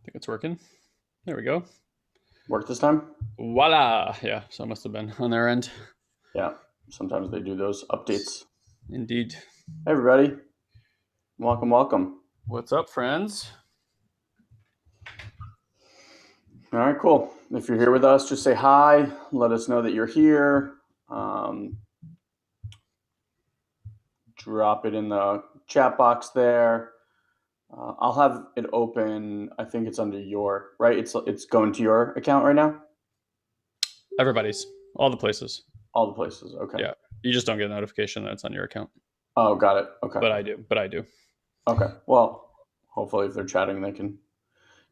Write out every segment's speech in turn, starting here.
think it's working. There we go. Work this time? Voila. Yeah, so it must have been on their end. Yeah. Sometimes they do those updates. Indeed. Hey, everybody. Welcome, welcome. What's up, friends? All right, cool. If you're here with us, just say hi. Let us know that you're here. Um, Drop it in the chat box there. I'll have it open. I think it's under your, right? It's going to your account right now? Everybody's. All the places. All the places. Okay. Yeah. You just don't get a notification that it's on your account. Oh, got it. Okay. But I do. But I do. Okay. Well, hopefully if they're chatting, they can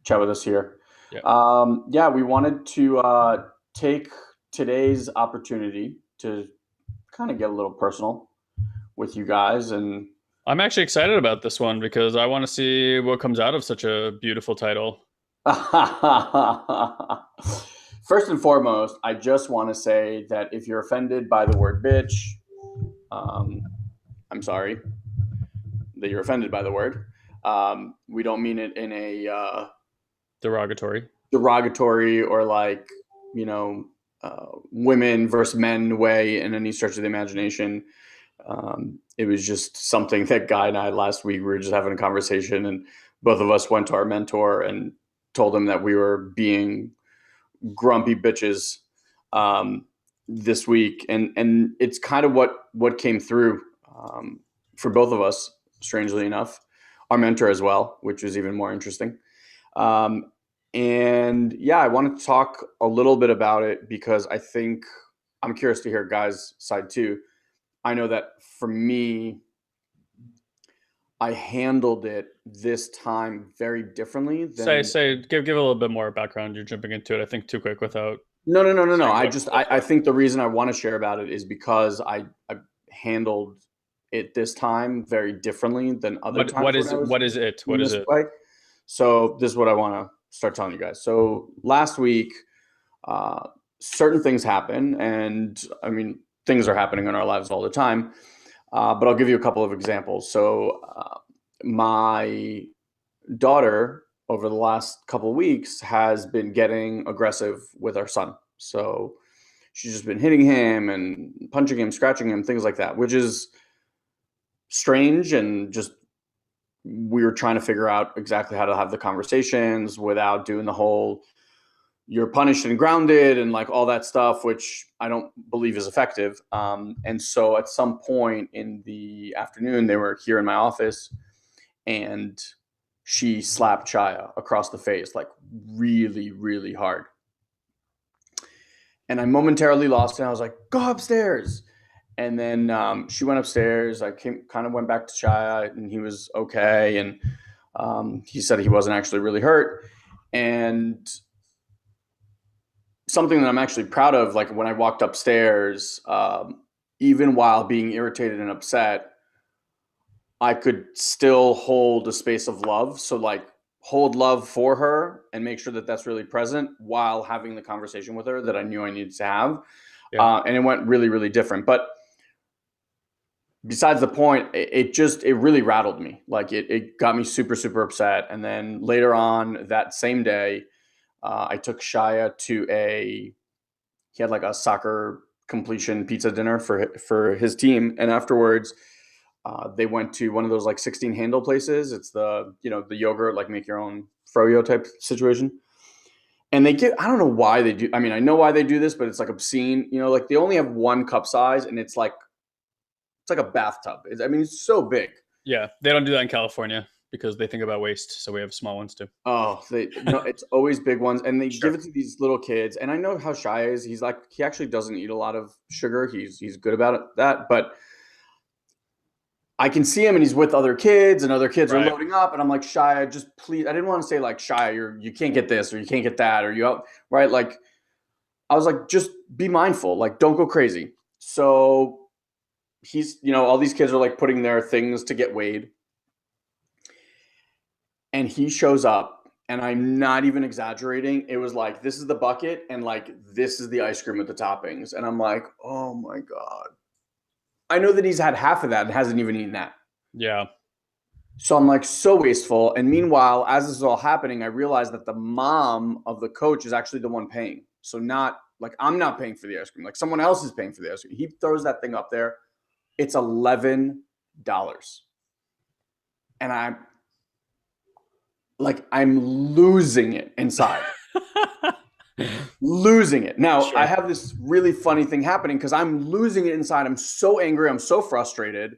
chat with us here. Yeah. Yeah, we wanted to take today's opportunity to kind of get a little personal with you guys. And I'm actually excited about this one because I want to see what comes out of such a beautiful title. first and foremost, I just want to say that if you're offended by the word bitch, um, I'm sorry that you're offended by the word. We don't mean it in a Derogatory. derogatory or like, you know, women versus men way in any stretch of the imagination. It was just something that Guy and I last week, we were just having a conversation, and both of us went to our mentor and told him that we were being grumpy bitches this week. And it's kind of what came through for both of us, strangely enough, our mentor as well, which was even more interesting. And yeah, I wanted to talk a little bit about it because I think I'm curious to hear Guy's side too. I know that for me, I handled it this time very differently than. Give a little bit more background. You're jumping into it, I think, too quick without No. saying I think the reason I want to share about it is because I handled it this time very differently than other times when I was what is it? What in is this it? way. So this is what I want to start telling you guys. So last week, uh, certain things happen, and I mean things are happening in our lives all the time. But I'll give you a couple of examples. So my daughter over the last couple of weeks has been getting aggressive with our son. So she's just been hitting him and punching him, scratching him, things like that, which is strange. And just we were trying to figure out exactly how to have the conversations without doing the whole you're punished and grounded and like all that stuff, which I don't believe is effective. And so at some point in the afternoon, they were here in my office, and she slapped Chaya across the face, like really, really hard. And I momentarily lost it. I was like, go upstairs. And then she went upstairs. I kind of went back to Chaya, and he was okay. And he said he wasn't actually really hurt. And something that I'm actually proud of, like when I walked upstairs, even while being irritated and upset, I could still hold a space of love. So like hold love for her and make sure that that's really present while having the conversation with her that I knew I needed to have. Yeah. And it went really, really different. But besides the point, it really rattled me. Like it got me super, super upset. And then later on that same day, I took Shia to he had like a soccer completion pizza dinner for his team. And afterwards, they went to one of those like 16 handle places. It's the yogurt, like make your own froyo type situation. And I don't know why they do. I mean, I know why they do this, but it's like obscene. Like they only have one cup size, and it's like a bathtub. I mean, it's so big. Yeah. They don't do that in California because they think about waste. So we have small ones too. Oh, no, it's always big ones, and they give Sure. it to these little kids. And I know how Shy is. He's like, he actually doesn't eat a lot of sugar. He's good about that, but I can see him, and he's with other kids, and other kids are Right. loading up, and I'm like, Shy, just please. I didn't want to say like, Shy, you can't get this or you can't get that or right. Like I was like, just be mindful, like don't go crazy. So he's, all these kids are like putting their things to get weighed, and he shows up, and I'm not even exaggerating. It was like, this is the bucket, and like this is the ice cream with the toppings, and I'm like, oh my god. I know that he's had half of that and hasn't even eaten that. Yeah. So I'm like so wasteful. And meanwhile, as this is all happening, I realize that the mom of the coach is actually the one paying. So not like I'm not paying for the ice cream, like someone else is paying for the ice cream. He throws that thing up there. It's $11. And I'm losing it inside. Losing it. Now, I Sure. have this really funny thing happening because I'm losing it inside. I'm so angry. I'm so frustrated.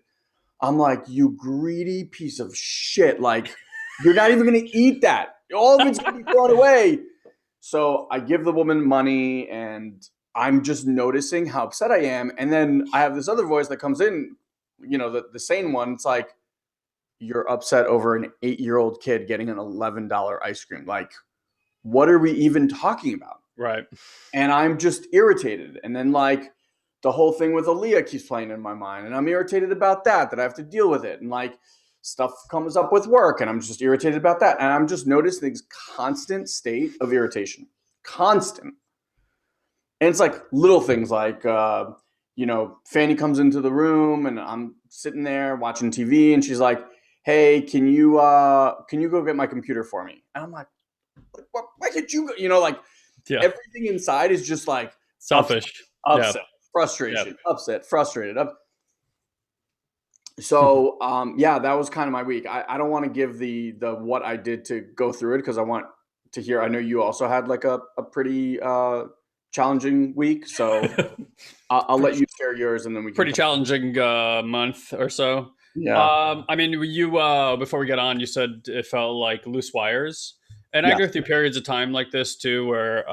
I'm like, you greedy piece of shit. Like, you're not even going to eat that. All of it's going to be thrown away. So I give the woman money and I'm just noticing how upset I am. And then I have this other voice that comes in, the sane one. It's like, you're upset over an 8-year-old kid getting an $11 ice cream. Like, what are we even talking about? Right. And I'm just irritated. And then the whole thing with Aaliyah keeps playing in my mind, and I'm irritated about that I have to deal with it. And stuff comes up with work, and I'm just irritated about that. And I'm just noticing this constant state of irritation, constant. And it's like little things like, Fanny comes into the room, and I'm sitting there watching TV, and she's like, "Hey, can you go get my computer for me?" And I'm like, why can't you go? Yeah. Everything inside is just like upset, Selfish. Yeah. upset, Yeah. frustration, upset, frustrated. So yeah, that was kind of my week. I don't want to give the what I did to go through it because I want to hear. I know you also had like a pretty challenging week, so I'll let pretty, you share yours and then we can pretty talk. challenging month or so. Yeah, I mean, you before we get on, you said it felt like loose wires, and I yeah. go through periods of time like this too, where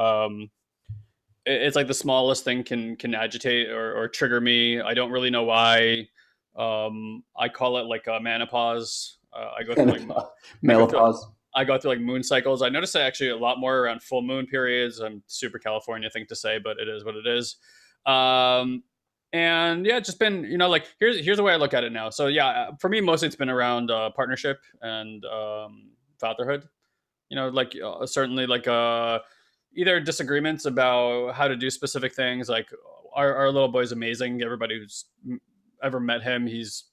it's like the smallest thing can agitate or trigger me. I don't really know why. I call it like a manopause. I go through like I go through Menopause. I go through like moon cycles. I notice actually a lot more around full moon periods. I'm super California thing to say, but it is what it is. Um, and yeah, it's just been like here's the way I look at it now. So yeah, for me mostly it's been around partnership and fatherhood. Certainly like either disagreements about how to do specific things. Like our little boy's amazing. Everybody who's ever met him, he's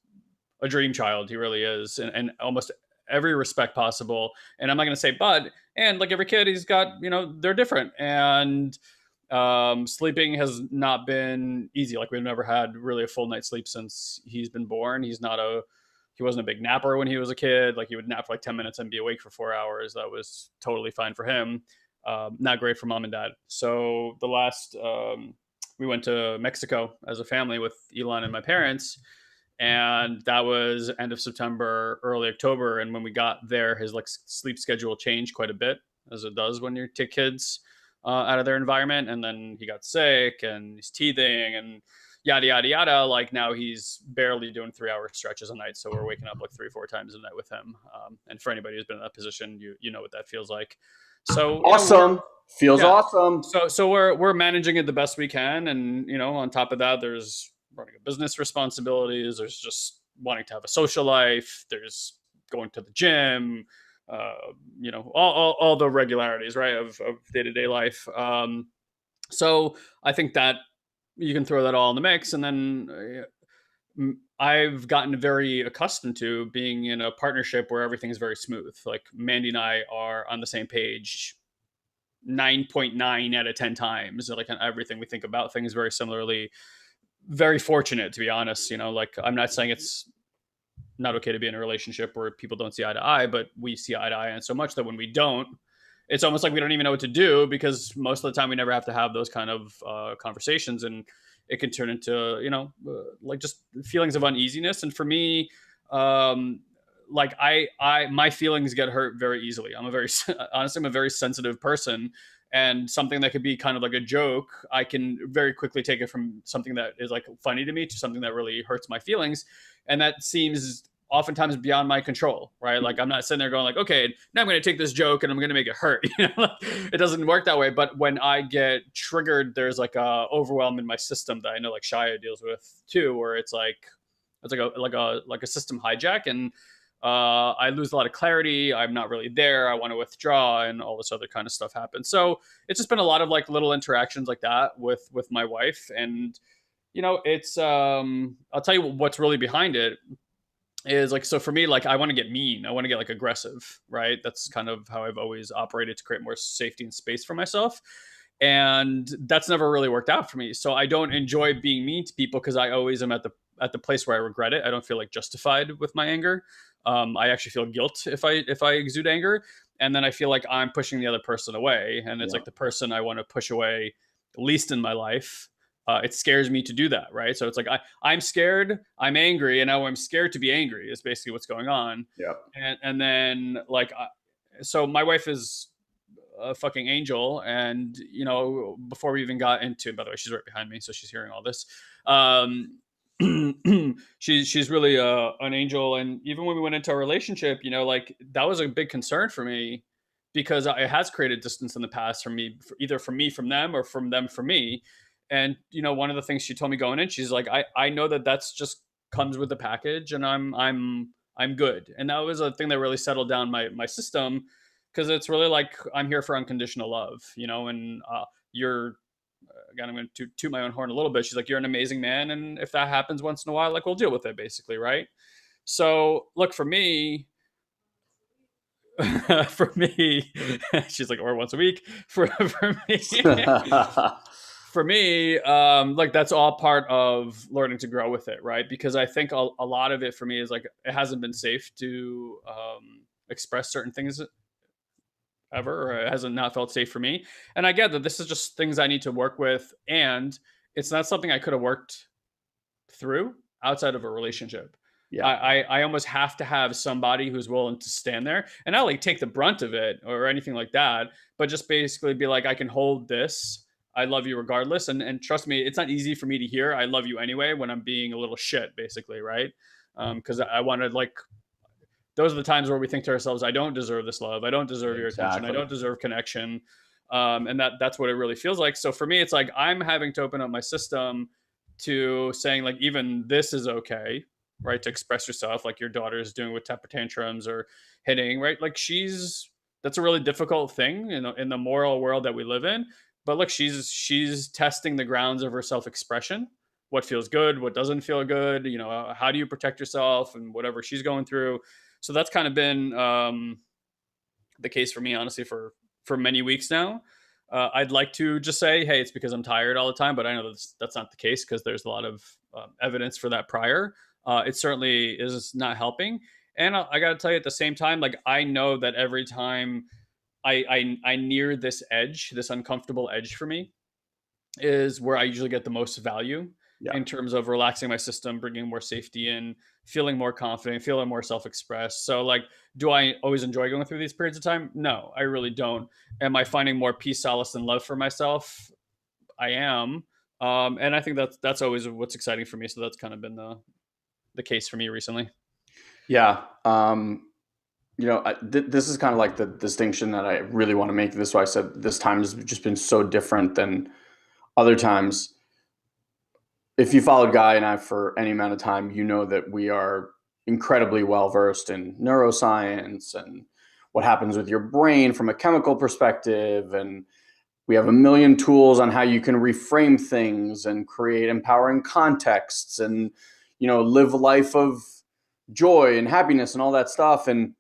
a dream child. He really is, and almost every respect possible. And I'm not going to say but. And like every kid, he's got they're different. And sleeping has not been easy. Like we've never had really a full night's sleep since he's been born. He wasn't a big napper when he was a kid. Like he would nap for like 10 minutes and be awake for 4 hours. That was totally fine for him. Not great for mom and dad. So the last we went to Mexico as a family with Elon and my parents, and that was end of September, early October. And when we got there, his like sleep schedule changed quite a bit, as it does when you take kids out of their environment. And then he got sick, and he's teething, and yada yada yada. Like now he's barely doing 3 hour stretches a night, so we're waking up like 3 or 4 times a night with him. And for anybody who's been in that position, you know what that feels like. So Awesome. Feels yeah. awesome. So we're managing it the best we can, and on top of that, there's running a business responsibilities. There's just wanting to have a social life. There's going to the gym. All the regularities, right, of day to day life. So I think that you can throw that all in the mix, and then I've gotten very accustomed to being in a partnership where everything is very smooth. Like Mandy and I are on the same page 9.9 out of 10 times. Like on everything we think about things very similarly. Very fortunate, to be honest. Like I'm not saying it's not okay to be in a relationship where people don't see eye to eye, but we see eye to eye on so much that when we don't, it's almost like we don't even know what to do, because most of the time we never have to have those kind of conversations, and it can turn into like just feelings of uneasiness. And for me, like I my feelings get hurt very easily. Honestly, I'm a very sensitive person, and something that could be kind of like a joke, I can very quickly take it from something that is like funny to me to something that really hurts my feelings. And that seems oftentimes beyond my control, right? Like I'm not sitting there going like, okay, now I'm going to take this joke and I'm going to make it hurt. It doesn't work that way. But when I get triggered, there's like a overwhelm in my system that I know like Shia deals with too, where it's like a system hijack, and I lose a lot of clarity. I'm not really there. I want to withdraw, and all this other kind of stuff happens. So it's just been a lot of like little interactions like that with my wife. And it's I'll tell you what's really behind it. is like, so for me, like I want to get mean, I want to get like aggressive, right? That's kind of how I've always operated to create more safety and space for myself, and that's never really worked out for me. So I don't enjoy being mean to people because I always am at the place where I regret it. I don't feel like justified with my anger. I actually feel guilt if I exude anger, and then I feel like I'm pushing the other person away, and it's Yeah. like the person I want to push away least in my life. It scares me to do that, right? So it's like I'm scared, I'm angry, and now I'm scared to be angry. Is basically what's going on, Yeah. and then like, so my wife is a fucking angel, and you know, before we even got into, by the way, she's right behind me, so she's hearing all this. Um, she's really an angel, and even when we went into a relationship, you know, like that was a big concern for me because it has created distance in the past from me, either from me from them or from them from me. And you know, one of the things she told me going in, she's like, I know that that's just comes with the package, and I'm good. And that was a thing that really settled down my system, because it's really like I'm here for unconditional love, you know. And you're again, I'm going to toot my own horn a little bit. She's like, you're an amazing man, and if that happens once in a while, like we'll deal with it, basically, right? So look, for me, for me, she's like, or once a week. For me, for me, like that's all part of learning to grow with it, right? Because I think a lot of it for me is like it hasn't been safe to express certain things ever, or it hasn't not felt safe for me. And I get that this is just things I need to work with, and it's not something I could have worked through outside of a relationship. Yeah. I almost have to have somebody who's willing to stand there and not like take the brunt of it or anything like that, but just basically be like, I can hold this. I love you regardless. And trust me, it's not easy for me to hear I love you anyway when I'm being a little shit, basically, right? Because I want to like, those are the times where we think to ourselves, I don't deserve this love. I don't deserve your attention. I Exactly. don't deserve connection. And that's what it really feels like. So for me, it's like I'm having to open up my system to saying like, even this is okay, right? To express yourself, like your daughter is doing with temper tantrums or hitting, right? Like that's a really difficult thing in the moral world that we live in. But look, she's testing the grounds of her self-expression. What feels good, what doesn't feel good, you know, how do you protect yourself and whatever she's going through. So that's kind of been the case for me, honestly, for many weeks now. I'd like to just say, hey, it's because I'm tired all the time, but I know that's not the case because there's a lot of evidence for that prior. It certainly is not helping. And I got to tell you at the same time, like I know that every time I near this edge, this uncomfortable edge for me, is where I usually get the most value Yeah. in terms of relaxing my system, bringing more safety in, feeling more confident, feeling more self-expressed. So like, do I always enjoy going through these periods of time? No, I really don't. Am I finding more peace, solace, and love for myself? I am. And I think that's always what's exciting for me. So that's kind of been the case for me recently. Yeah. This is kind of like the distinction that I really want to make. This is why I said this time has just been so different than other times. If you followed Guy and I for any amount of time, you know that we are incredibly well versed in neuroscience and what happens with your brain from a chemical perspective. And we have a million tools on how you can reframe things and create empowering contexts and, live a life of joy and happiness and all that stuff. And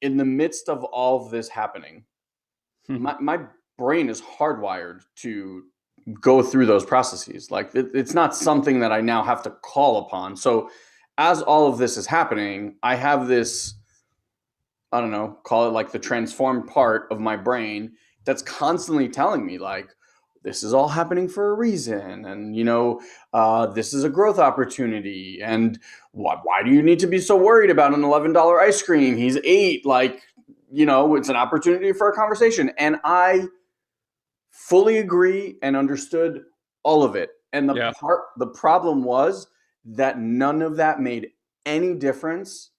in the midst of all of this happening, my brain is hardwired to go through those processes. Like it's not something that I now have to call upon. So as all of this is happening, I have this, I don't know, call it like the transformed part of my brain that's constantly telling me like, this is all happening for a reason. And, this is a growth opportunity. And why do you need to be so worried about an $11 ice cream? He's 8. Like, it's an opportunity for a conversation. And I fully agree and understood all of it. And Yeah. the problem was that none of that made any difference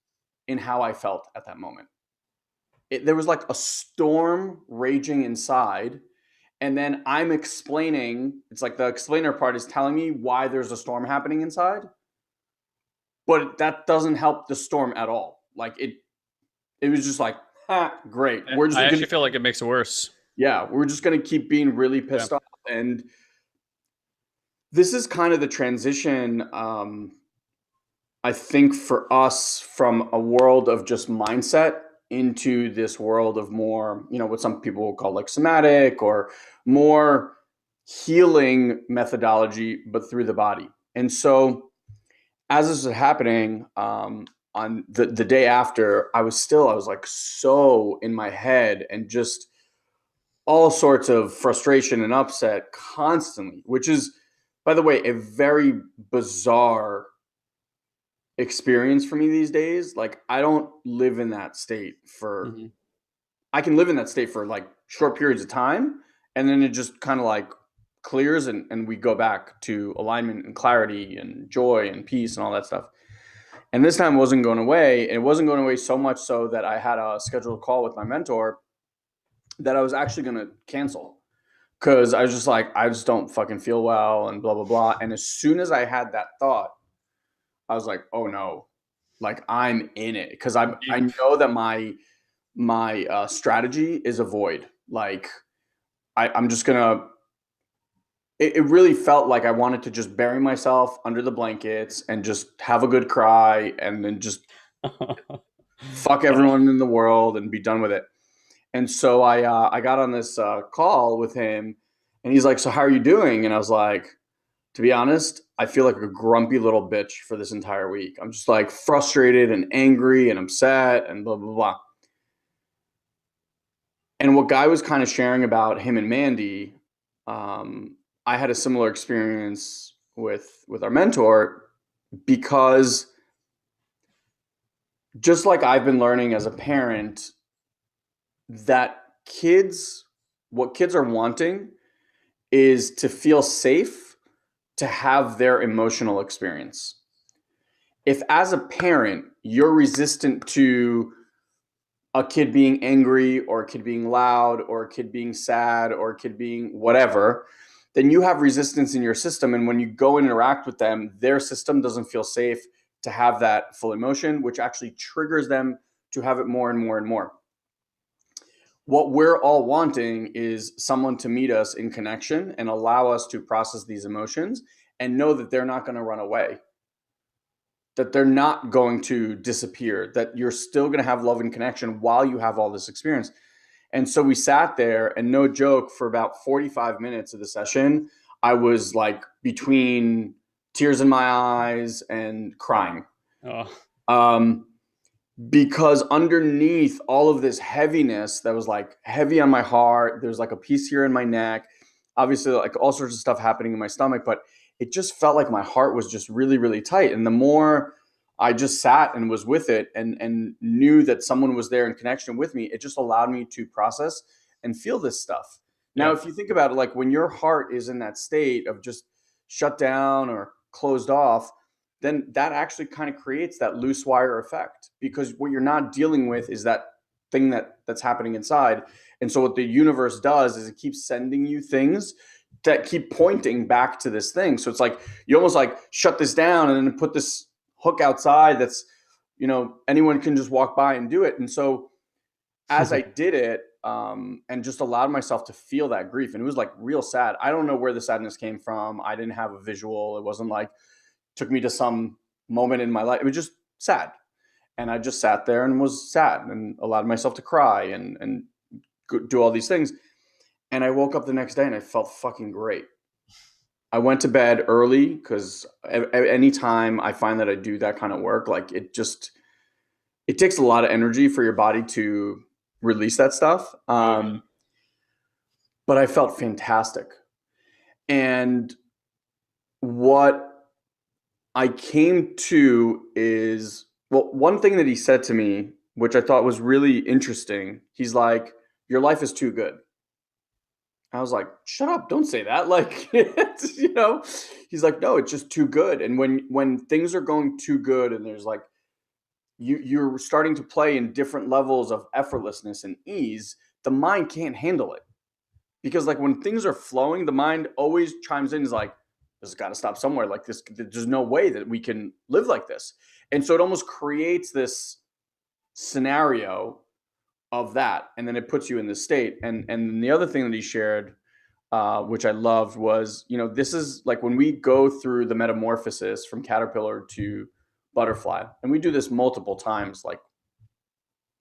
in how I felt at that moment. There was like a storm raging inside, and then I'm explaining. It's like the explainer part is telling me why there's a storm happening inside, but that doesn't help the storm at all. Like it was just like, great. We're just I gonna, actually feel like it makes it worse. yeah, we're just gonna keep being really Yeah. pissed off. And this is kind of the transition. I think for us, from a world of just mindset into this world of more, what some people will call like somatic or more healing methodology, but through the body. And so as this was happening, on the day after, I was like so in my head and just all sorts of frustration and upset constantly, which is, by the way, a very bizarre experience for me these days. Like, I don't live in that state for, Hmm. I can live in that state for like short periods of time, and then it just kind of like clears, and we go back to alignment and clarity and joy and peace and all that stuff. And this time it wasn't going away. And it wasn't going away so much so that I had a scheduled call with my mentor that I was actually going to cancel, because I was just like, I just don't fucking feel well and blah, blah, blah. And as soon as I had that thought, I was like, oh no, like I'm in it. Cause I Deep. know that my strategy is avoid. Like I'm just going to, it really felt like I wanted to just bury myself under the blankets and just have a good cry and then just fuck Yeah. everyone in the world and be done with it. And so I got on this call with him, and he's like, "So how are you doing?" And I was like, "To be honest, I feel like a grumpy little bitch for this entire week. I'm just like frustrated and angry and upset and blah blah blah." And what Guy was kind of sharing about him and Mandy, I had a similar experience with our mentor, because just like I've been learning as a parent that what kids are wanting is to feel safe, to have their emotional experience. If as a parent you're resistant to a kid being angry or a kid being loud or a kid being sad or a kid being whatever, then you have resistance in your system. And when you go and interact with them, their system doesn't feel safe to have that full emotion, which actually triggers them to have it more and more and more. What we're all wanting is someone to meet us in connection and allow us to process these emotions and know that they're not going to run away, that they're not going to disappear, that you're still going to have love and connection while you have all this experience. And so we sat there, and no joke, for about 45 minutes of the session, I was like between tears in my eyes and crying. Oh, Um, because underneath all of this heaviness that was like heavy on my heart, there's like a piece here in my neck, obviously like all sorts of stuff happening in my stomach, but it just felt like my heart was just really really tight. And the more I just sat and was with it, and knew that someone was there in connection with me, it just allowed me to process and feel this stuff. Now yeah. if you think about it, like when your heart is in that state of just shut down or closed off, then that actually kind of creates that loose wire effect, because what you're not dealing with is that thing that's happening inside. And so what the universe does is it keeps sending you things that keep pointing back to this thing. So it's like you almost like shut this down and then put this hook outside that's, anyone can just walk by and do it. And so as I did it, and just allowed myself to feel that grief, and it was like real sad. I don't know where the sadness came from. I didn't have a visual. It wasn't like took me to some moment in my life. It was just sad. And I just sat there and was sad and allowed myself to cry and do all these things. And I woke up the next day and I felt fucking great. I went to bed early because anytime I find that I do that kind of work, like it takes a lot of energy for your body to release that stuff. Oh yeah. But I felt fantastic. And what I came to is, well, one thing that he said to me, which I thought was really interesting. He's like, "Your life is too good." I was like, "Shut up! Don't say that." Like, he's like, "No, it's just too good." And when things are going too good, and there's like you're starting to play in different levels of effortlessness and ease, the mind can't handle it. Because like when things are flowing, the mind always chimes in, is like, this has got to stop somewhere. Like this, there's no way that we can live like this. And so it almost creates this scenario of that, and then it puts you in this state. And the other thing that he shared, which I loved, was, this is like when we go through the metamorphosis from caterpillar to butterfly. And we do this multiple times. Like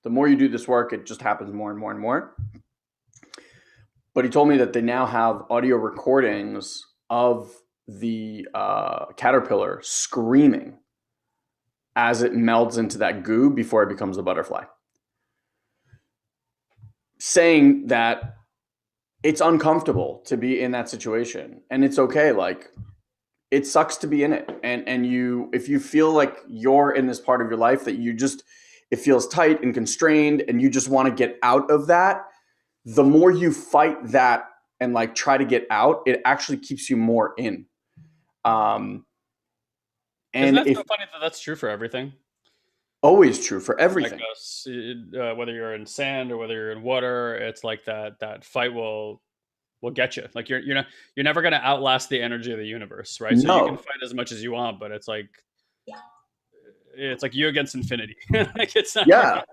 the more you do this work, it just happens more and more and more. But he told me that they now have audio recordings of the caterpillar screaming as it melds into that goo before it becomes a butterfly, saying that it's uncomfortable to be in that situation and it's okay. Like it sucks to be in it. And you, if you feel like you're in this part of your life that you just, it feels tight and constrained and you just want to get out of that, the more you fight that and like try to get out, it actually keeps you more in. Um, Isn't and that if so funny that that's true for everything? always true for Like everything. us, whether you're in sand or whether you're in water, it's like that fight will get you. Like you're never gonna outlast the energy of the universe, right? So you can No. fight as much as you want, but it's like you against infinity. Like it's not gonna Yeah.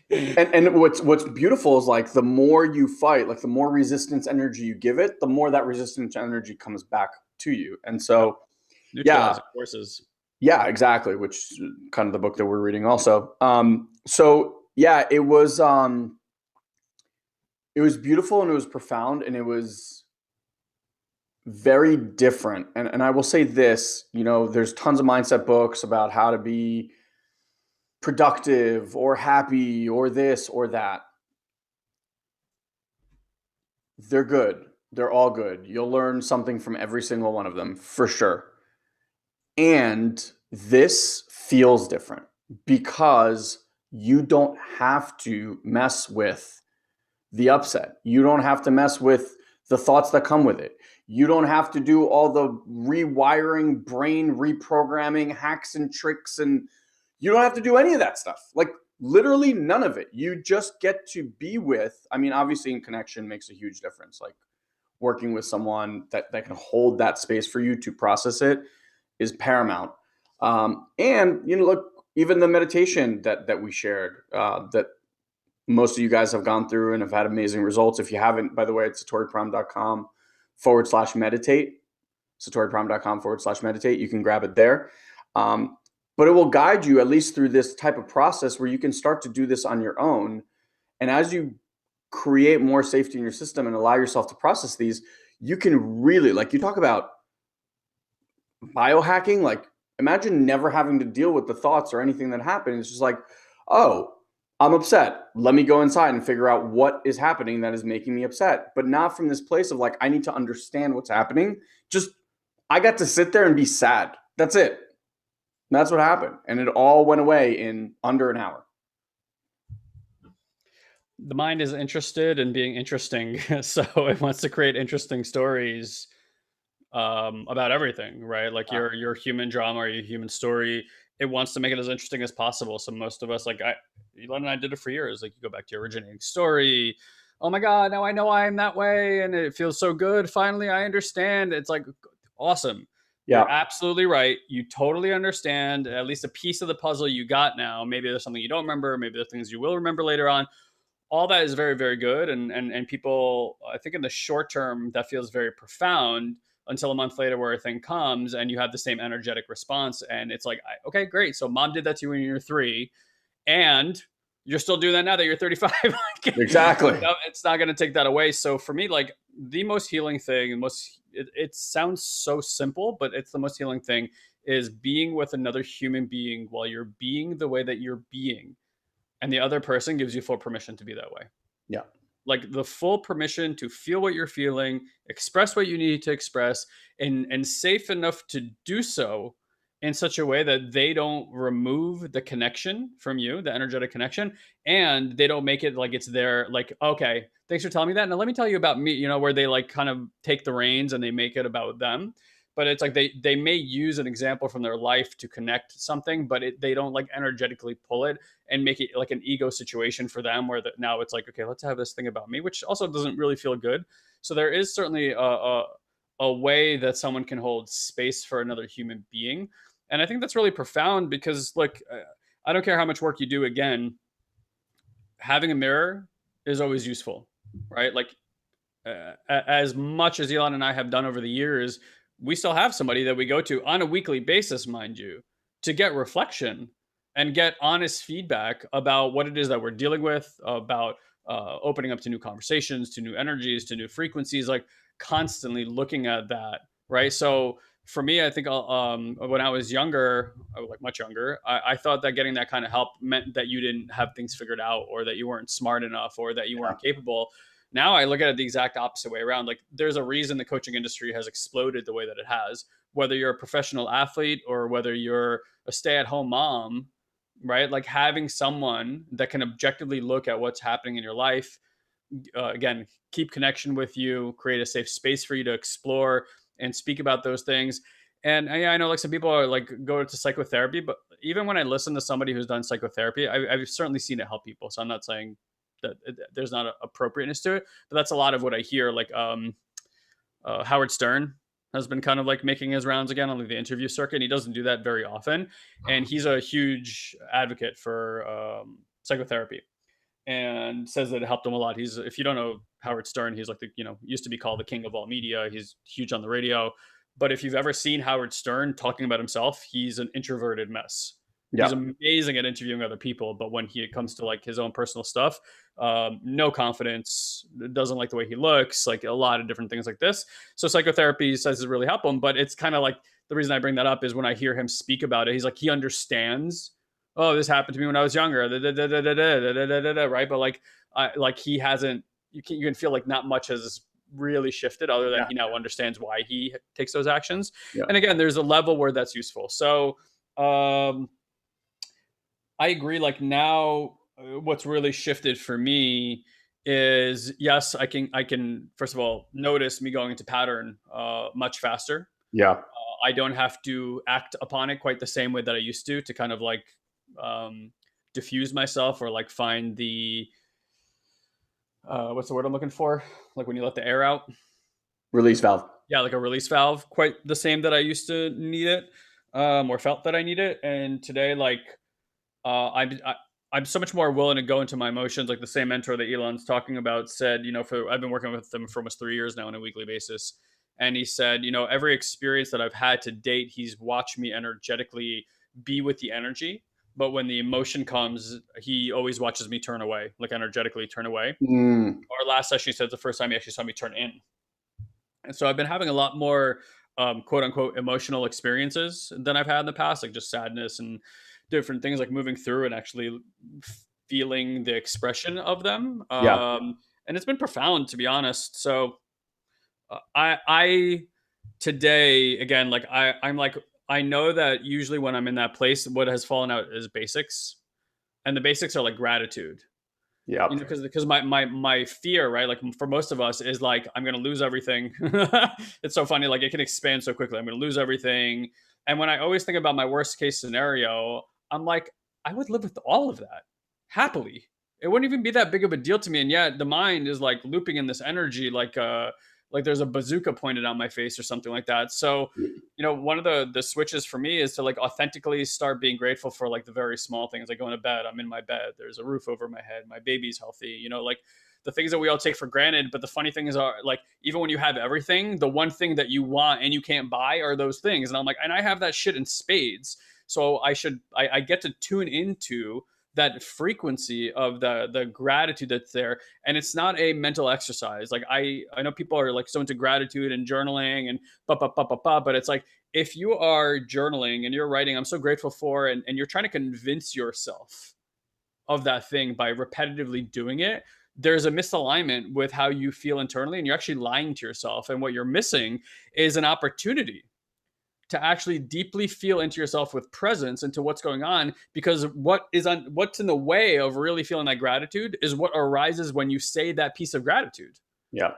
work. And what's beautiful is like the more you fight, like the more resistance energy you give it, the more that resistance energy comes back to you. And Yep. so, yeah, Neutralizing forces. yeah, exactly. Which is kind of the book that we're reading also. So yeah, it was beautiful and it was profound and it was very different. And I will say this, you know, there's tons of mindset books about how to be productive or happy or this or that. They're good. They're all good. You'll learn something from every single one of them for sure. And this feels different because you don't have to mess with the upset. You don't have to mess with the thoughts that come with it. You don't have to do all the rewiring, brain reprogramming, hacks and tricks, and you don't have to do any of that stuff. Like literally none of it. You just get to be with, I mean, obviously in connection makes a huge difference. Like working with someone that can hold that space for you to process it is paramount. And you know, look, even the meditation that we shared, that most of you guys have gone through and have had amazing results. If you haven't, by the way, it's satoriprime.com/meditate. satoriprime.com/meditate. You can grab it there. But it will guide you at least through this type of process where you can start to do this on your own. And as you create more safety in your system and allow yourself to process these, you can really, like you talk about biohacking, like imagine never having to deal with the thoughts or anything that happened. It's just like, oh, I'm upset. Let me go inside and figure out what is happening that is making me upset. But not from this place of like, I need to understand what's happening. Just, I got to sit there and be sad. That's it. And that's what happened. And it all went away in under an hour. The mind is interested in being interesting, so it wants to create interesting stories about everything, right? Like Yeah. your human drama or your human story, it wants to make it as interesting as possible. So most of us, like Elon and I did it for years. Like you go back to your originating story. Oh my God, now I know I'm that way, and it feels so good. Finally, I understand. It's like awesome. You're Yeah. absolutely right. You totally understand at least a piece of the puzzle you got now. Maybe there's something you don't remember. Maybe there's things you will remember later on. All that is very very good, and people, I think in the short term that feels very profound until a month later where a thing comes and you have the same energetic response and it's like, okay, great, so mom did that to you when you're 3 and you're still doing that now that you're 35. Like, Exactly. it's not going to take that away. So for me, like the most healing thing, it sounds so simple, but it's the most healing thing is being with another human being while you're being the way that you're being, and the other person gives you full permission to be that way. Yeah. Like the full permission to feel what you're feeling, express what you need to express, and safe enough to do so in such a way that they don't remove the connection from you, the energetic connection, and they don't make it like it's their, like, okay, thanks for telling me that. Now let me tell you about me, where they like kind of take the reins and they make it about them. But it's like they may use an example from their life to connect something, but they don't like energetically pull it and make it like an ego situation for them where now it's like, okay, let's have this thing about me, which also doesn't really feel good. So there is certainly a way that someone can hold space for another human being. And I think that's really profound because, like, I don't care how much work you do, again, having a mirror is always useful, right? Like, as much as Elon and I have done over the years, we still have somebody that we go to on a weekly basis, mind you, to get reflection and get honest feedback about what it is that we're dealing with, about opening up to new conversations, to new energies, to new frequencies, like constantly looking at that, right? So for me, I think when I was younger, like much younger, I thought that getting that kind of help meant that you didn't have things figured out, or that you weren't smart enough, or that you Yeah. weren't capable. Now I look at it the exact opposite way around. Like there's a reason the coaching industry has exploded the way that it has. Whether you're a professional athlete or whether you're a stay-at-home mom, right? Like having someone that can objectively look at what's happening in your life, again, keep connection with you, create a safe space for you to explore and speak about those things. And I know like some people are like go to psychotherapy, but even when I listen to somebody who's done psychotherapy, I've certainly seen it help people. So I'm not saying that there's not an appropriateness to it, but that's a lot of what I hear. Like Howard Stern has been kind of like making his rounds again on like the interview circuit. And he doesn't do that very often, and he's a huge advocate for psychotherapy and says that it helped him a lot. He's, if you don't know Howard Stern, he's like the, used to be called the king of all media. He's huge on the radio. But if you've ever seen Howard Stern talking about himself, he's an introverted mess. He's Yeah. amazing at interviewing other people, but when he it comes to like his own personal stuff, no confidence, doesn't like the way he looks, like a lot of different things like this. So psychotherapy says it really helped him, but it's kind of like the reason I bring that up is when I hear him speak about it, he's like he understands. Oh, this happened to me when I was younger, right? But like he hasn't. You can feel like not much has really shifted, other than Yeah. he now understands why he takes those actions. Yeah. And again, there's a level where that's useful. So I agree. Like now, what's really shifted for me is yes, I can first of all notice me going into pattern much faster. Yeah. I don't have to act upon it quite the same way that I used to kind of like um, diffuse myself, or like find the what's the word I'm looking for? Like when you let the air out. Release valve. Yeah, like a release valve, quite the same that I used to need it, or felt that I need it. And today, like I'm so much more willing to go into my emotions. Like the same mentor that Elon's talking about said, for I've been working with them for almost 3 years now on a weekly basis, and he said, every experience that I've had to date, he's watched me energetically be with the energy, but when the emotion comes, he always watches me turn away, like energetically turn away. Mm. Our last session, he said, the first time he actually saw me turn in, and so I've been having a lot more quote unquote emotional experiences than I've had in the past, like just sadness and different things, like moving through and actually feeling the expression of them. Yeah. And it's been profound, to be honest. So I today again, like I'm like I know that usually when I'm in that place, what has fallen out is basics, and the basics are like gratitude. Yeah. Because my fear, right, like for most of us, is like I'm gonna lose everything. It's so funny, like it can expand so quickly. I'm gonna lose everything, and when I always think about my worst case scenario, I'm like, I would live with all of that happily. It wouldn't even be that big of a deal to me, and yet the mind is like looping in this energy, like there's a bazooka pointed at my face or something like that. So one of the switches for me is to like authentically start being grateful for like the very small things, like going to bed, I'm in my bed, there's a roof over my head, my baby's healthy, like the things that we all take for granted. But the funny thing is, like, even when you have everything, the one thing that you want and you can't buy are those things. And I'm like, and I have that shit in spades. So I get to tune into that frequency of the gratitude that's there. And it's not a mental exercise. Like I know people are like so into gratitude and journaling and but it's like, if you are journaling and you're writing, I'm so grateful for, and you're trying to convince yourself of that thing by repetitively doing it, there's a misalignment with how you feel internally, and you're actually lying to yourself. And what you're missing is an opportunity to actually deeply feel into yourself with presence into what's going on, because what's in the way of really feeling that gratitude is what arises when you say that piece of gratitude. Yeah.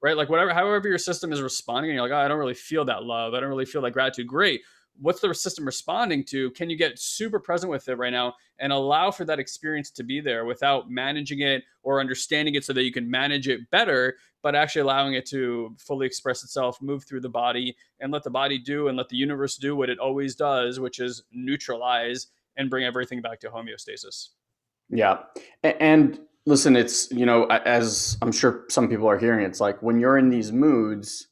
Right? Like however your system is responding, and you're like, oh, I don't really feel that love, I don't really feel that gratitude. Great. What's the system responding to? Can you get super present with it right now and allow for that experience to be there without managing it or understanding it so that you can manage it better, but actually allowing it to fully express itself, move through the body, and let the body do and let the universe do what it always does, which is neutralize and bring everything back to homeostasis. Yeah. And listen, it's, as I'm sure some people are hearing, it's like when you're in these moods,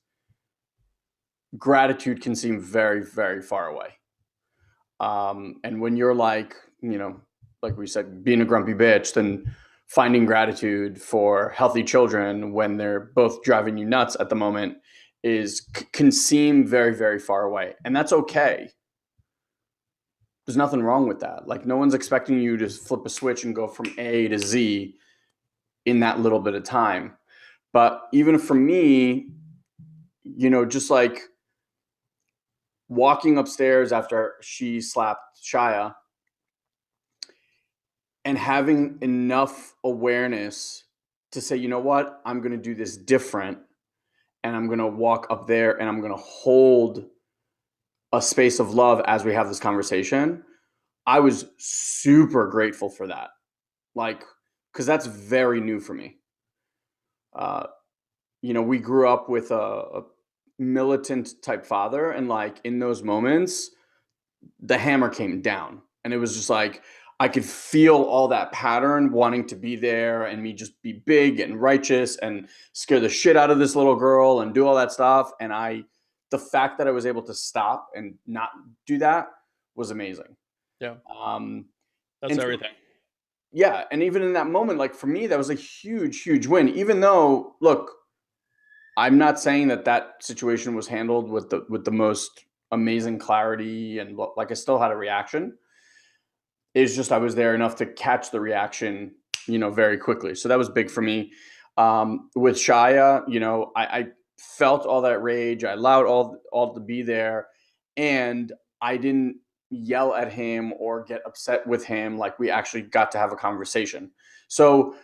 gratitude can seem very, very far away. And when you're like, like we said, being a grumpy bitch, then finding gratitude for healthy children when they're both driving you nuts at the moment can seem very, very far away. And that's okay. There's nothing wrong with that. Like, no one's expecting you to flip a switch and go from A to Z in that little bit of time. But even for me, just like walking upstairs after she slapped Shia and having enough awareness to say, you know what, I'm going to do this different. And I'm going to walk up there and I'm going to hold a space of love as we have this conversation. I was super grateful for that. Like, because that's very new for me. We grew up with a militant type father, and like in those moments, the hammer came down, and it was just like I could feel all that pattern wanting to be there, and me just be big and righteous and scare the shit out of this little girl and do all that stuff. And the fact that I was able to stop and not do that was amazing. Yeah. Um, That's and so, everything. yeah, and even in that moment, like for me, that was a huge, huge win. Even though, look, I'm not saying that situation was handled with the most amazing clarity, and like I still had a reaction. It's just I was there enough to catch the reaction, very quickly. So that was big for me. With Shia, I felt all that rage. I allowed all to be there, and I didn't yell at him or get upset with him. Like, we actually got to have a conversation. So,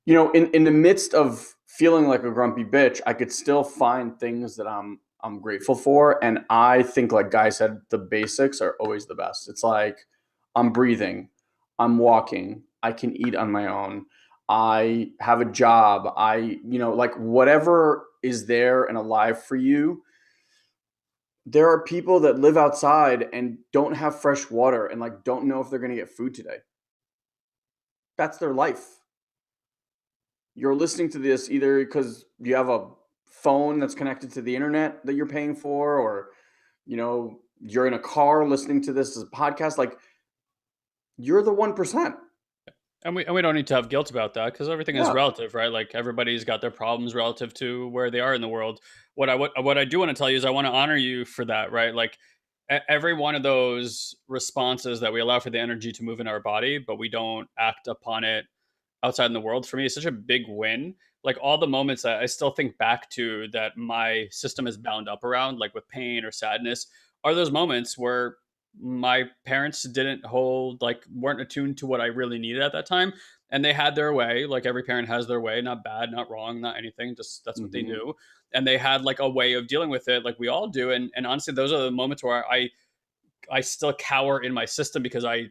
in the midst of feeling like a grumpy bitch, I could still find things that I'm grateful for. And I think, like Guy said, the basics are always the best. It's like, I'm breathing, I'm walking, I can eat on my own, I have a job, like whatever is there and alive for you. There are people that live outside and don't have fresh water and like don't know if they're going to get food today. That's their life. You're listening to this either because you have a phone that's connected to the internet that you're paying for, or you're in a car listening to this as a podcast. Like, you're the 1%. And we don't need to have guilt about that, because everything is Yeah. relative, right? Like, everybody's got their problems relative to where they are in the world. What I do want to tell you is I want to honor you for that, right? Like, every one of those responses that we allow for the energy to move in our body, but we don't act upon it outside in the world, for me is such a big win. Like, all the moments that I still think back to that my system is bound up around, like with pain or sadness, are those moments where my parents didn't hold, like, weren't attuned to what I really needed at that time. And they had their way, like every parent has their way, not bad, not wrong, not anything, just that's what they Hmm. knew. And they had like a way of dealing with it, like we all do. And honestly, those are the moments where I still cower in my system, because I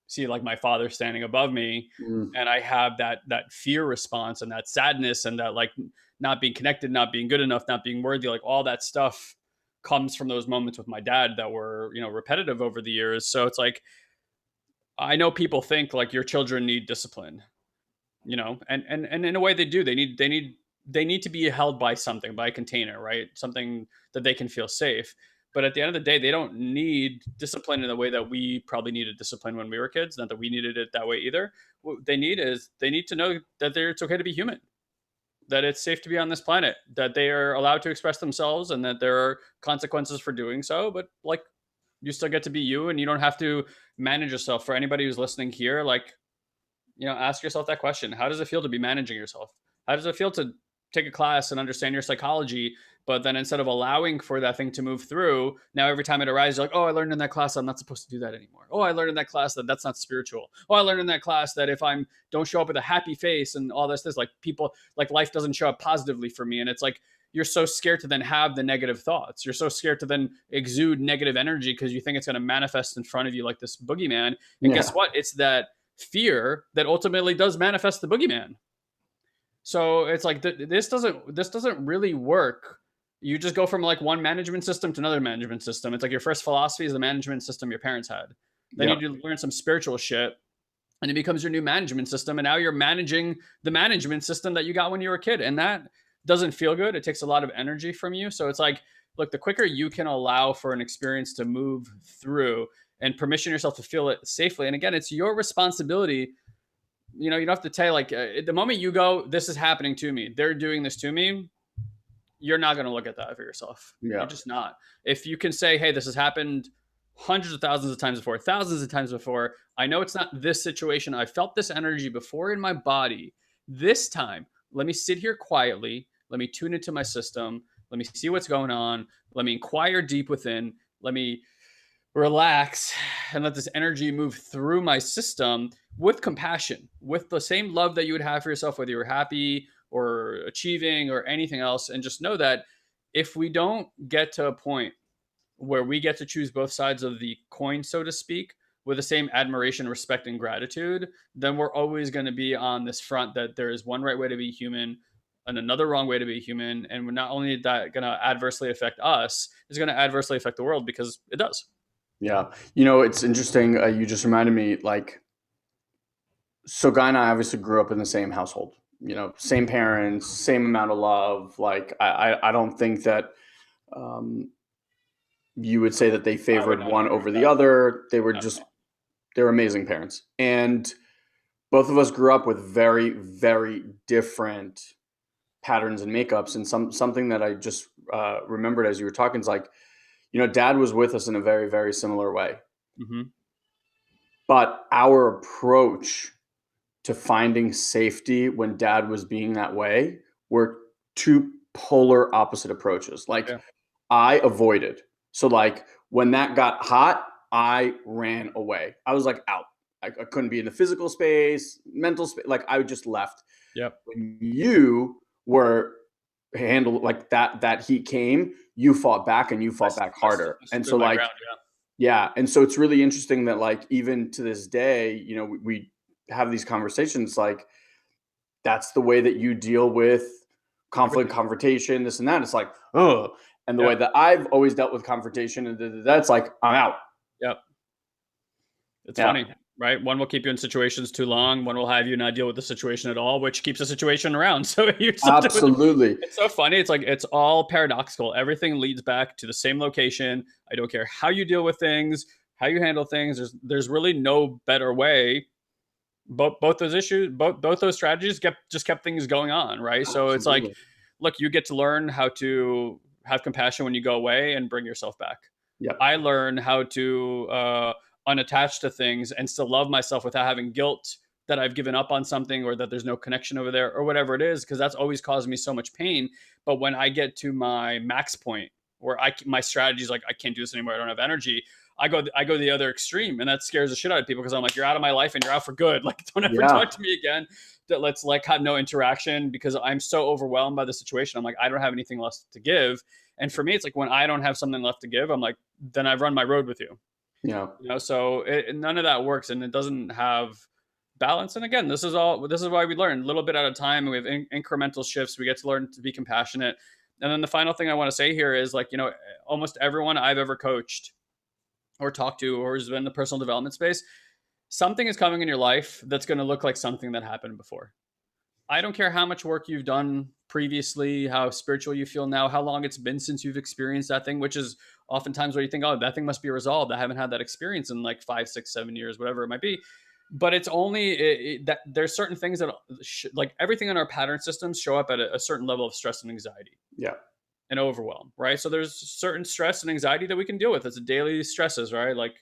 see like my father standing above me, Mm. and I have that fear response and that sadness and that, like, not being connected, not being good enough, not being worthy, like all that stuff comes from those moments with my dad that were, repetitive over the years. So it's like, I know people think like your children need discipline, and in a way they do. They need to be held by something, by a container, right? Something that they can feel safe. But at the end of the day, they don't need discipline in the way that we probably needed discipline when we were kids. Not that we needed it that way either. What they need is, they need to know that it's okay to be human, that it's safe to be on this planet, that they are allowed to express themselves, and that there are consequences for doing so. But like, you still get to be you, and you don't have to manage yourself. For anybody who's listening here, like, ask yourself that question. How does it feel to be managing yourself? How does it feel to take a class and understand your psychology, but then instead of allowing for that thing to move through, now every time it arises, you're like, oh, I learned in that class I'm not supposed to do that anymore. Oh, I learned in that class that that's not spiritual. Oh, I learned in that class that if I'm don't show up with a happy face and all this, like, people, like, life doesn't show up positively for me. And it's like, you're so scared to then have the negative thoughts. You're so scared to then exude negative energy because you think it's going to manifest in front of you like this boogeyman. And guess Yeah. what? It's that fear that ultimately does manifest the boogeyman. So it's like, this doesn't really work. You just go from like one management system to another management system. It's like your first philosophy is the management system your parents had. Then Yeah. you learn some spiritual shit, and it becomes your new management system. And now you're managing the management system that you got when you were a kid, and that doesn't feel good. It takes a lot of energy from you. So it's like, look, the quicker you can allow for an experience to move through, and permission yourself to feel it safely. And again, it's your responsibility. You know, you don't have to tell, like, the moment you go, this is happening to me, they're doing this to me, you're not going to look at that for yourself. You're Yeah. just not. If you can say, hey, this has happened hundreds of thousands of times before, thousands of times before. I know it's not this situation. I felt this energy before in my body. This time, let me sit here quietly. Let me tune into my system. Let me see what's going on. Let me inquire deep within. Let me relax and let this energy move through my system with compassion, with the same love that you would have for yourself, whether you're happy or achieving or anything else. And just know that if we don't get to a point where we get to choose both sides of the coin, so to speak, with the same admiration, respect, and gratitude, then we're always going to be on this front that there is one right way to be human and another wrong way to be human. And we're not only that going to adversely affect us, it's going to adversely affect the world, because it does. Yeah. It's interesting. You just reminded me, like, so Guy and I obviously grew up in the same household, same parents, same amount of love. Like, I don't think that um, you would say that they I would favored not one agree with over the that. other. They were Not at just, all. they were amazing parents. And both of us grew up with very, very different patterns and makeups. And something that I just remembered as you were talking is like, dad was with us in a very, very similar way. Mm-hmm. But our approach to finding safety when dad was being that way were two polar opposite approaches. Like, Yeah. I avoided. So, like, when that got hot, I ran away. I was like out. I couldn't be in the physical space, mental space. Like, I just left. Yep. When you were handled, like, that heat came, you fought back, and you fought back harder. I And stood so, my like, ground. Yeah. yeah. And so it's really interesting that, like, even to this day, we have these conversations, like, that's the way that you deal with conflict, Everything. confrontation, this and that. It's like, oh, and the way Yep. that I've always dealt with confrontation, and that's like, I'm out. Yep. It's Yeah, funny, right? One will keep you in situations too long. One will have you not deal with the situation at all, which keeps the situation around. So you're still doing absolutely. it's so funny. It's like it's all paradoxical. Everything leads back to the same location. I don't care how you deal with things, how you handle things. There's really no better way. Both those issues, both those strategies kept things going on, right? So it's like, Absolutely. look, you get to learn how to have compassion when you go away and bring yourself back. Yep. I learn how to unattach to things and still love myself without having guilt that I've given up on something or that there's no connection over there or whatever it is, because that's always caused me so much pain. But when I get to my max point where my strategy is like, I can't do this anymore, I don't have energy. I go the other extreme, and that scares the shit out of people because I'm like, you're out of my life and you're out for good. Like, don't ever Yeah. talk to me again. That let's like have no interaction because I'm so overwhelmed by the situation. I'm like, I don't have anything left to give. And for me, it's like when I don't have something left to give, I'm like, then I've run my road with you. Yeah. So none of that works, and it doesn't have balance. And again, this is why we learn a little bit at a time, and we have incremental shifts. We get to learn to be compassionate. And then the final thing I want to say here is, like, almost everyone I've ever coached or talked to or has been in the personal development space, something is coming in your life that's going to look like something that happened before. I don't care how much work you've done previously, how spiritual you feel now, how long it's been since you've experienced that thing, which is oftentimes where you think, oh, that thing must be resolved. I haven't had that experience in like 5, 6, 7 years, whatever it might be. But it's only that there's certain things that, like everything in our pattern systems, show up at a certain level of stress and anxiety Yeah. and overwhelm, right? So there's certain stress and anxiety that we can deal with. It's a daily stresses, right? Like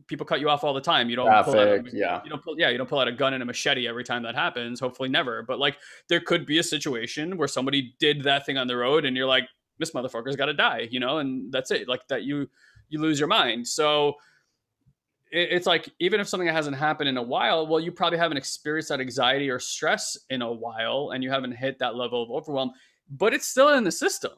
people cut you off all the time. You don't pull out a Traffic. Yeah. you don't pull out a gun and a machete every time that happens. Hopefully never. But like there could be a situation where somebody did that thing on the road and you're like, this motherfucker's got to die, and that's it. Like that you lose your mind. So it's like, even if something hasn't happened in a while, well, you probably haven't experienced that anxiety or stress in a while, and you haven't hit that level of overwhelm, but it's still in the system.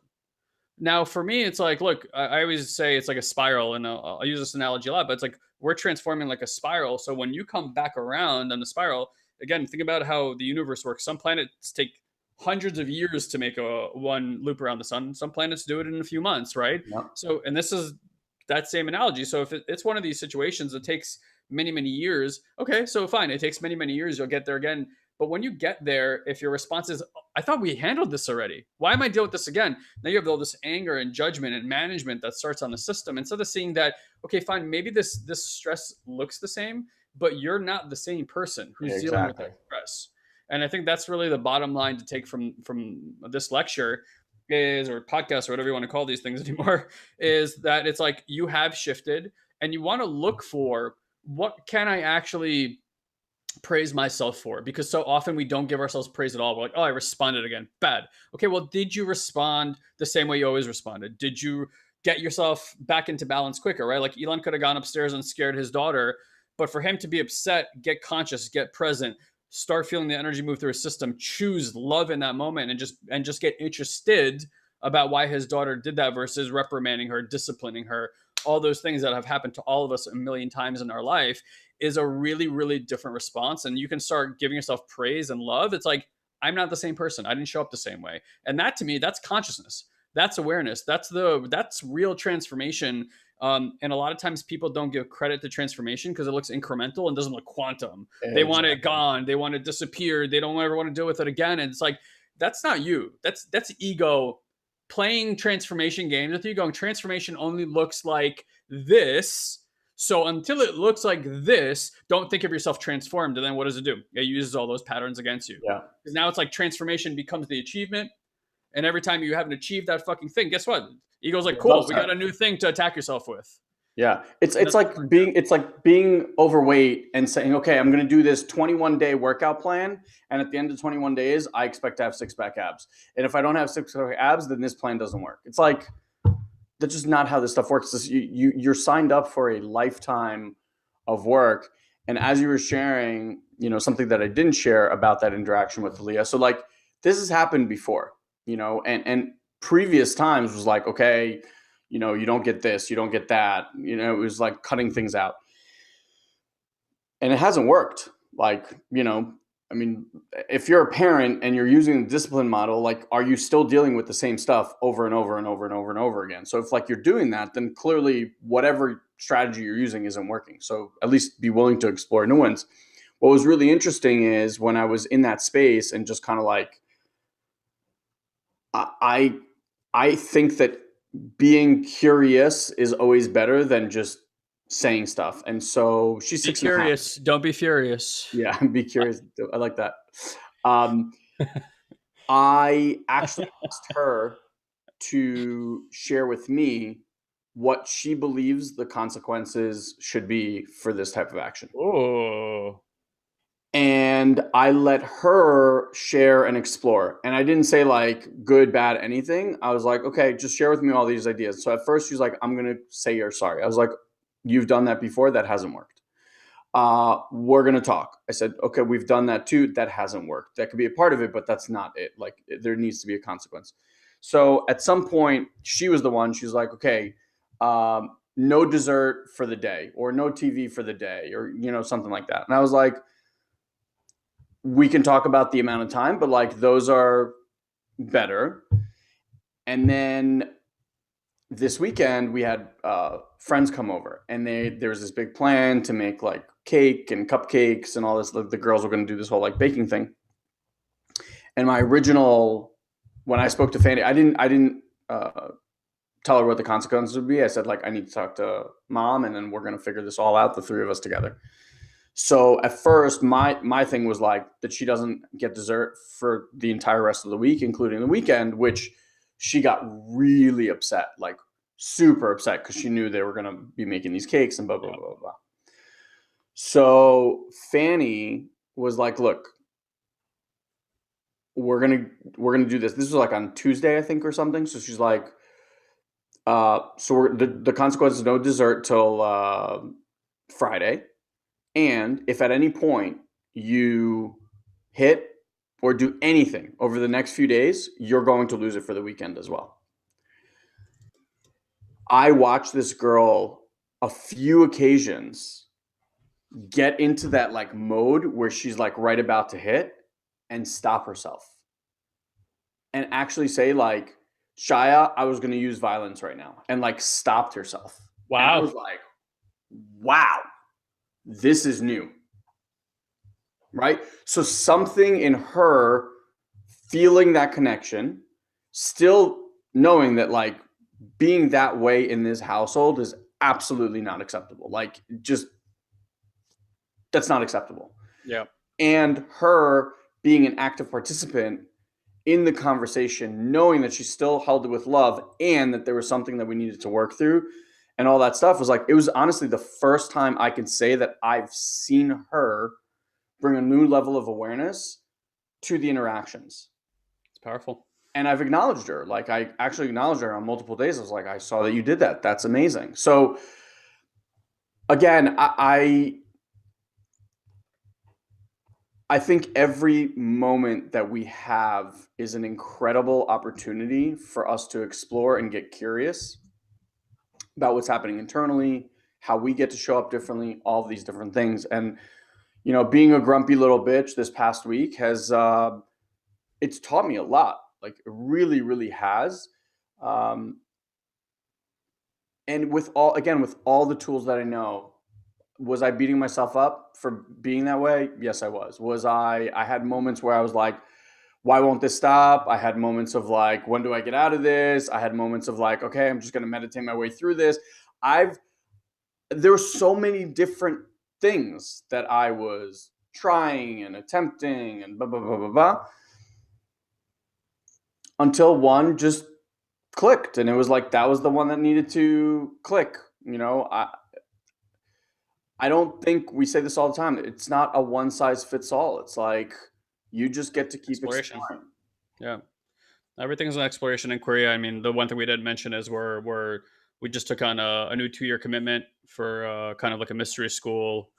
Now, for me, it's like, look, I always say it's like a spiral, and I'll use this analogy a lot, but it's like we're transforming like a spiral. So when you come back around on the spiral, again, think about how the universe works. Some planets take hundreds of years to make a one loop around the sun. Some planets do it in a few months, right? Yeah. So, and this is that same analogy. So if it's one of these situations that takes many, many years, okay, so fine, it takes many, many years, you'll get there again. But when you get there, if your response is, I thought we handled this already. Why am I dealing with this again? Now you have all this anger and judgment and management that starts on the system instead of seeing that, okay, fine, maybe this stress looks the same, but you're not the same person who's dealing with Exactly. that stress. And I think that's really the bottom line to take from this lecture is, or podcast, or whatever you want to call these things anymore, is that it's like you have shifted and you want to look for what can I actually praise myself for, because so often we don't give ourselves praise at all. We're like, oh, I responded again. Bad. Okay, well, did you respond the same way you always responded? Did you get yourself back into balance quicker, right? Like Elon could have gone upstairs and scared his daughter, but for him to be upset, get conscious, get present, start feeling the energy move through his system, choose love in that moment, and just get interested about why his daughter did that versus reprimanding her, disciplining her, all those things that have happened to all of us a million times in our life, is a really, really different response. And you can start giving yourself praise and love. It's like, I'm not the same person. I didn't show up the same way. And that to me, that's consciousness. That's awareness. That's real transformation. And a lot of times people don't give credit to transformation because it looks incremental and doesn't look quantum. They want it Exactly. gone. They want it disappeared. They don't ever want to deal with it again. And it's like, that's not you. That's ego playing transformation games with you, going, transformation only looks like this. So until it looks like this, don't think of yourself transformed. And then what does it do? It uses all those patterns against you. Yeah. Because now it's like transformation becomes the achievement. And every time you haven't achieved that fucking thing, guess what? Ego's like, It's cool, we upset. got a new thing to attack yourself with. Yeah. And that's It's like being overweight and saying, okay, I'm going to do this 21-day workout plan. And at the end of 21 days, I expect to have six-pack abs. And if I don't have six-pack abs, then this plan doesn't work. It's like, that's just not how this stuff works. You're signed up for a lifetime of work. And as you were sharing, something that I didn't share about that interaction with Leah. So like this has happened before, and previous times was like, okay, you don't get this, you don't get that. It was like cutting things out. And it hasn't worked. Like, I mean, if you're a parent and you're using the discipline model, like, are you still dealing with the same stuff over and over and over and over and over again? So if like you're doing that, then clearly whatever strategy you're using isn't working. So at least be willing to explore new ones. What was really interesting is when I was in that space and just kind of like, I, I think that being curious is always better than just saying stuff. And so she's be 6.5. curious. Don't be furious. Yeah, be curious. I like that. Um, I actually asked her to share with me what she believes the consequences should be for this type of action. Oh, And I let her share and explore. And I didn't say like good, bad, anything. I was like, okay, just share with me all these ideas. So at first she's like, I'm going to say you're sorry. I was like, you've done that before. That hasn't worked. We're going to talk. I said, okay, we've done that too. That hasn't worked. That could be a part of it, but that's not it. Like there needs to be a consequence. So at some point she was the one, she's like, okay, no dessert for the day or no TV for the day or, something like that. And I was like, we can talk about the amount of time, but like those are better. And then this weekend we had friends come over and there was this big plan to make like cake and cupcakes and all this. Like, the girls were going to do this whole like baking thing. And my original, when I spoke to Fanny, I didn't tell her what the consequences would be. I said like, I need to talk to mom and then we're going to figure this all out, the three of us together. So at first my thing was like that she doesn't get dessert for the entire rest of the week, including the weekend, which she got really upset, like super upset, because she knew they were going to be making these cakes and blah, blah, yeah. blah, blah. So Fanny was like, look, we're gonna do this. This was like on Tuesday, I think, or something. So she's like, so the consequence is no dessert till Friday. And if at any point you hit or do anything over the next few days, you're going to lose it for the weekend as well. I watched this girl a few occasions get into that like mode where she's like right about to hit and stop herself and actually say like, Shia, I was going to use violence right now, and like stopped herself. And I was Wow. like, wow, this is new. Right? So something in her feeling that connection, still knowing that like being that way in this household is absolutely not acceptable. Like, just that's not acceptable. Yeah. And her being an active participant in the conversation, knowing that she still held it with love and that there was something that we needed to work through and all that stuff, was like, it was honestly the first time I can say that I've seen her bring a new level of awareness to the interactions. It's powerful. And I've acknowledged her. Like, I actually acknowledged her on multiple days. I was like, I saw that you did that. That's amazing. So again, I think every moment that we have is an incredible opportunity for us to explore and get curious about what's happening internally, how we get to show up differently, all of these different things. And, you know, being a grumpy little bitch this past week has, it's taught me a lot. Like, it really, really has. And with all the tools that I know, was I beating myself up for being that way? Yes, I was. I had moments where I was like, why won't this stop? I had moments of like, when do I get out of this? I had moments of like, okay, I'm just going to meditate my way through this. There were so many different things that I was trying and attempting and blah, blah, blah, blah, blah, until one just clicked. And it was like, that was the one that needed to click. You know, I don't think we say this all the time. It's not a one size fits all. It's like you just get to keep Exploration. exploring. Yeah. Everything's an exploration inquiry. I mean, the one thing we didn't mention is we just took on a new 2-year commitment for kind of like a mystery school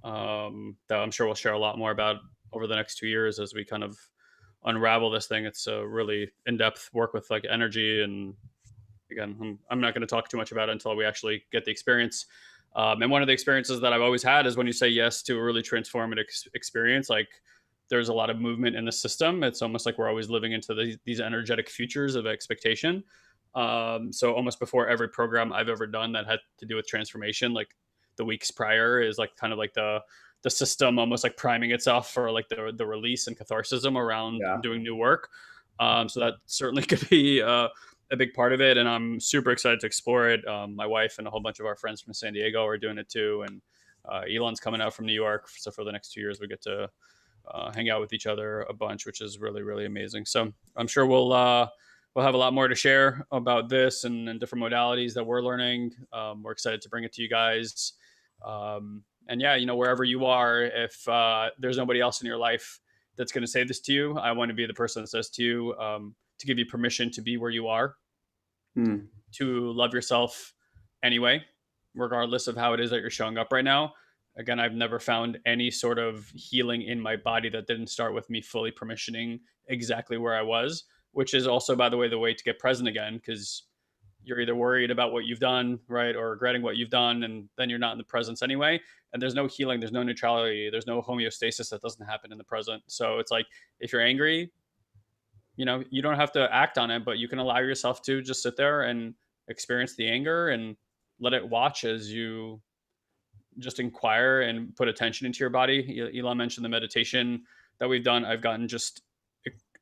that I'm sure we'll share a lot more about over the next 2 years as we kind of unravel this thing. It's a really in-depth work with like energy, and again, I'm not going to talk too much about it until we actually get the experience. And one of the experiences that I've always had is when you say yes to a really transformative experience, like there's a lot of movement in the system. It's almost like we're always living into these energetic futures of expectation. So almost before every program I've ever done that had to do with transformation, like the weeks prior is like kind of like the system almost like priming itself for like the release and catharsis around Yeah. doing new work. So that certainly could be a big part of it, and I'm super excited to explore it. My wife and a whole bunch of our friends from San Diego are doing it too, and Elon's coming out from New York. So for the next 2 years, we get to hang out with each other a bunch, which is really, really amazing. So I'm sure we'll have a lot more to share about this and different modalities that we're learning. We're excited to bring it to you guys. And yeah, you know, wherever you are, if there's nobody else in your life that's going to say this to you, I want to be the person that says to you, to give you permission to be where you are, to love yourself anyway, regardless of how it is that you're showing up right now. Again, I've never found any sort of healing in my body that didn't start with me fully permissioning exactly where I was, which is also, by the way, the way to get present again, because you're either worried about what you've done, right, or regretting what you've done, and then you're not in the presence anyway. And there's no healing, there's no neutrality, there's no homeostasis that doesn't happen in the present. So it's like if you're angry, you know, you don't have to act on it, but you can allow yourself to just sit there and experience the anger and let it watch as you just inquire and put attention into your body. Elon mentioned the meditation that we've done. I've gotten just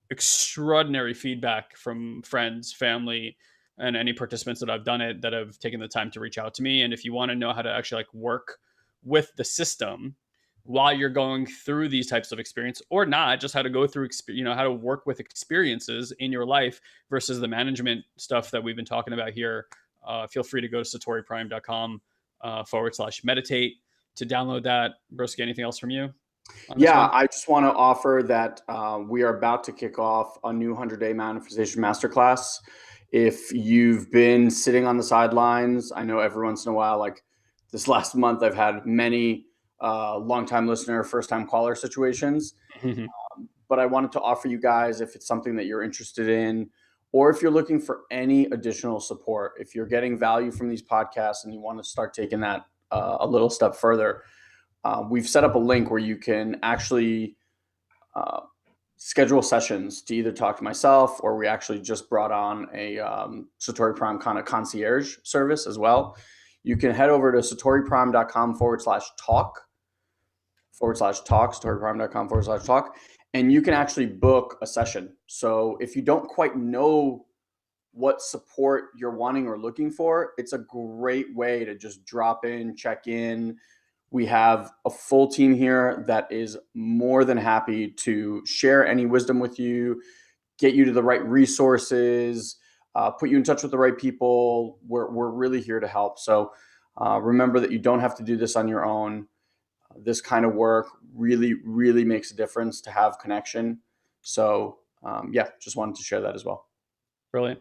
extraordinary feedback from friends, family, and any participants that I've done it that have taken the time to reach out to me. And if you want to know how to actually like work with the system while you're going through these types of experience, or not, just how to go through, you know, how to work with experiences in your life versus the management stuff that we've been talking about here, feel free to go to satoriprime.com /meditate to download that. Broski, anything else from you on this Yeah, one? I just want to offer that we are about to kick off a new 100-day manifestation masterclass. If you've been sitting on the sidelines, I know every once in a while, like this last month, I've had many long-time listener, first-time caller situations. But I wanted to offer you guys, if it's something that you're interested in, or if you're looking for any additional support, if you're getting value from these podcasts and you want to start taking that a little step further, we've set up a link where you can actually schedule sessions to either talk to myself, or we actually just brought on a Satori Prime kind of concierge service as well. You can head over to satoriprime.com /talk, satoriprime.com /talk. and you can actually book a session. So if you don't quite know what support you're wanting or looking for, it's a great way to just drop in, check in. We have a full team here that is more than happy to share any wisdom with you, get you to the right resources, put you in touch with the right people. We're really here to help. So remember that you don't have to do this on your own. This kind of work really, really makes a difference to have connection. So yeah, just wanted to share that as well. Brilliant.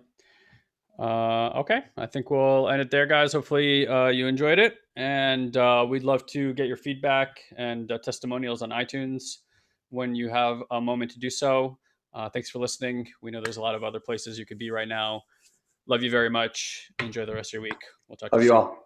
Okay, I think we'll end it there, guys. Hopefully, you enjoyed it, and we'd love to get your feedback and testimonials on iTunes when you have a moment to do so. Thanks for listening. We know there's a lot of other places you could be right now. Love you very much. Enjoy the rest of your week. We'll talk to Love you you soon. all.